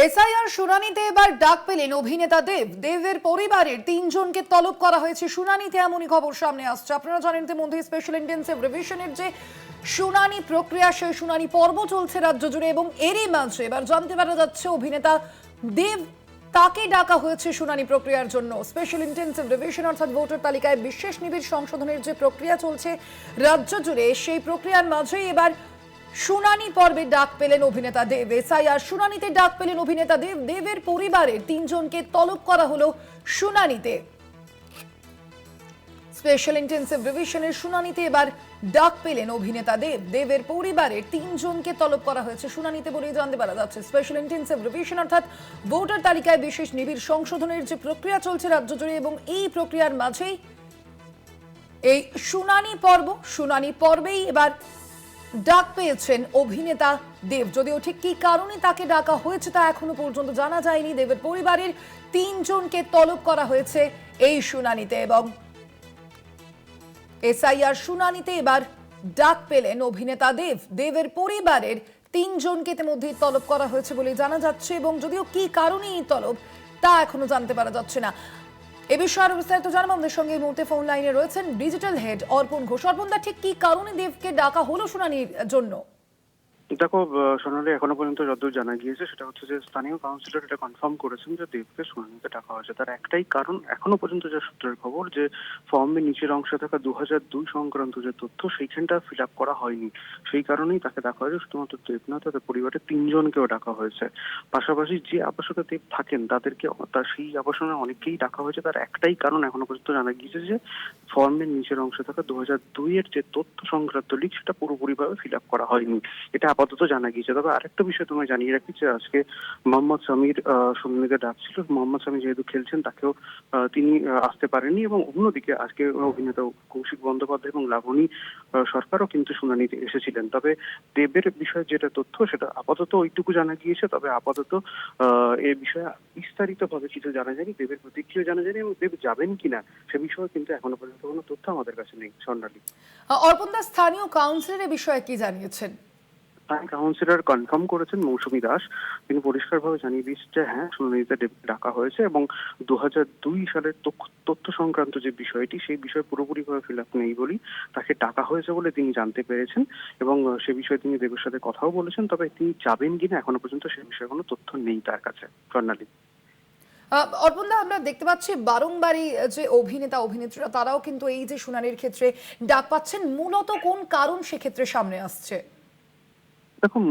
SIR শুনানিতে এবার ডাক পেলেন অভিনেতা দেবের পরিবারের তিনজনকে তলব করা হয়েছে শুনানিতে। এমনই খবর সামনে আসছে। আপনারা জানেন ইতিমধ্যে স্পেশাল ইন্টেন্সিভ রিভিশনের যে শুনানি প্রক্রিয়া, সেই শুনানি পর্ব চলছে রাজ্য জুড়ে, এবং এরই মাঝে এবার জানতে পারা যাচ্ছে অভিনেতা দেব তাকে ডাকা হয়েছে শুনানি প্রক্রিয়ার জন্য। স্পেশাল ইন্টেন্সিভ রিভিশন অর্থাৎ ভোটার তালিকায় বিশেষ নিবিড় সংশোধনের যে প্রক্রিয়া চলছে রাজ্য জুড়ে, সেই প্রক্রিয়ার মাঝেই এবার শুনানি পর্বে ডাক পেলেন অভিনেতা দেব। এসআইআর শুনানিতে ডাক পেলেন অভিনেতা দেবের পরিবারের তিনজনকে তলব করা হলো শুনানিতে। স্পেশাল ইন্টেন্সিভ রিভিশনের শুনানিতে এবার ডাক পেলেন অভিনেতা দেবের পরিবারের তিনজনকে তলব করা হয়েছে শুনানিতে বলেই জানতে পারা যাচ্ছে। স্পেশাল ইন্টেন্সিভ রিভিশন অর্থাৎ ভোটার তালিকায় বিশেষ নিবিড় সংশোধনের যে প্রক্রিয়া চলছে রাজ্য জুড়ে, এবং এই প্রক্রিয়ার মাঝেই এই শুনানি পর্বেই এবার ডাক পেয়েছেন অভিনেতা দেব। যদিও ঠিক কি কারণে তাকে ডাকা হয়েছে তা এখনো পর্যন্ত জানা যায়নি। দেবের পরিবারের তিনজনকে তলব করা হয়েছে এই শুনানিতে, এবং এসআইআর শুনানিতে এবার ডাক পেলেন অভিনেতা দেবের পরিবারের তিনজনকে ইতিমধ্যেই তলব করা হয়েছে বলে জানা যাচ্ছে, এবং যদিও কি কারণে এই তলব তা এখনো জানতে পারা যাচ্ছে না। এ বিষয়ে আরো বিস্তারিত জানাবো। আমাদের সঙ্গে এই মুহূর্তে ফোন লাইনে রয়েছেন ডিজিটাল হেড অর্পণ ঘোষ। অর্পণ দা, ঠিক কি কারণে দেবকে ডাকা হলো শুনানির জন্য? দেখো সোনালী, এখনো পর্যন্ত যতদূর জানা গিয়েছে সেটা হচ্ছে যে স্থানীয় কাউন্সিলর এটা কনফার্ম করেছেন যে দেবকে শুনানিতে ডাকা হয়েছে। তার একটাই কারণ, এখনো পর্যন্ত যে সূত্রের খবর, যে ফর্মের নিচের অংশে থাকা 2002 সংক্রান্ত যে তথ্য সেইখানটা ফিল আপ করা হয়নি, সেই কারণেই তাকে ডাকা হয়েছে। শুধুমাত্র দেব না, তাদের পরিবারের তিনজনকেও ডাকা হয়েছে। পাশাপাশি যে আবাসনে দেব থাকেন তাদেরকে, তার সেই আবাসনে অনেককেই ডাকা হয়েছে। তার একটাই কারণ, এখনো পর্যন্ত জানা গিয়েছে যে ফর্মের নিচের অংশে থাকা 2002 এর যে তথ্য সংক্রান্ত লিক সেটা পুরোপুরিভাবে ফিল আপ করা হয়নি, এটা আপাতত জানা গিয়েছে। তবে আরেকটা বিষয় তোমায় জানিয়ে রাখি যে আজকে মোহাম্মদ সামির শুনানিতে ডাকছিল। মোহাম্মদ সামি যেহেতু খেলছেন, তাকেও তিনি আসতে পারেননি, এবং অন্যদিকে আজকে অভিনেতা কৌশিক বন্দ্যোপাধ্যায় এবং লাবণী সরকারও কিন্তু শুনানিতে এসেছিলেন। তবে দেবের বিষয়ে যেটা তথ্য সেটা আপাতত ওইটুকু জানা গিয়েছে। তবে আপাতত এ বিষয়ে বিস্তারিত ভাবে কিছু জানা যায়নি, দেবের প্রতিক্রিয়া জানা যায়নি, এবং দেব যাবেন কিনা সে বিষয়ে কিন্তু এখনো পর্যন্ত কোনো তথ্য আমাদের কাছে নেই। স্বর্ণালী, অর্পণ দা, স্থানীয় কাউন্সিলর এ বিষয়ে কি জানিয়েছেন? কাউন্সিলর কনফার্ম করেছেন মৌসুমী দাস। তিনি পরিষ্কারভাবে জানিয়ে দিয়েছেন যে হ্যাঁ, শুনানিতে ডাকা হয়েছে, এবং 2002 সালের তথ্য সংক্রান্ত যে বিষয়টি, সেই বিষয় পুরোপুরিভাবে ফিল আপ নেই বলেই তাকে ডাকা হয়েছে বলে তিনি জানতে পেরেছেন, এবং সে বিষয়ে তিনি দেবের সাথে কথাও বলেছেন। তবে তিনি যাবেন কিনা এখনো পর্যন্ত সে বিষয়ে কোনো তথ্য নেই তার কাছে। স্বর্ণালী, অর্পণ দা, আমরা দেখতে পাচ্ছি বারংবারই যে অভিনেত্রীরা তারাও কিন্তু এই যে শুনানির ক্ষেত্রে ডাক পাচ্ছেন, মূলত কোন কারণ সেক্ষেত্রে সামনে আসছে? দেখুন,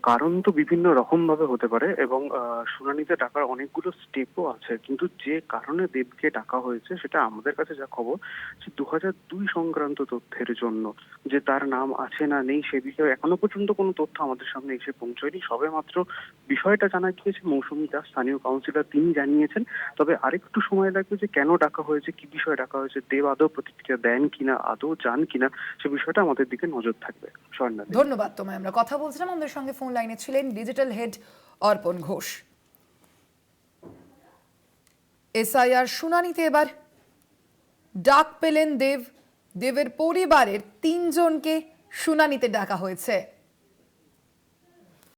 কারণ তো বিভিন্ন রকম ভাবে হতে পারে, এবং শুনানিতে ডাকার অনেকগুলো স্টেপও আছে। কিন্তু যে কারণে দেবকে ডাকা হয়েছে সেটা আমাদের কাছে যা খবর, যে 2002 সংক্রান্ত তথ্যের জন্য, যে তার নাম আছে না নেই সে বিষয়ে এখনো পর্যন্ত কোনো তথ্য আমাদের সামনে এসে পৌঁছয়নি। সবে মাত্র বিষয়টা জানা গিয়েছে মৌসুমী দাস, স্থানীয় কাউন্সিলর, তিনি জানিয়েছেন। তবে আরেকটু সময় লাগবে যে কেন ডাকা হয়েছে, কি বিষয়ে ডাকা হয়েছে, দেব আদৌ প্রতিক্রিয়া দেন কিনা, আদৌ যান কিনা, সে বিষয়টা আমাদের দিকে নজর থাকবে। স্বর্ণালী, ধন্যবাদ তোমায়। আমরা কথা বলছিলাম, আমাদের সঙ্গে ফোন লাইনে ছিলেন ডিজিটাল হেড অর্পণ ঘোষ। এসআইআর শুনানিতে এবার ডাক পেলেন দেবের পরিবারের তিনজনকে শুনানিতে ডাকা হয়েছে।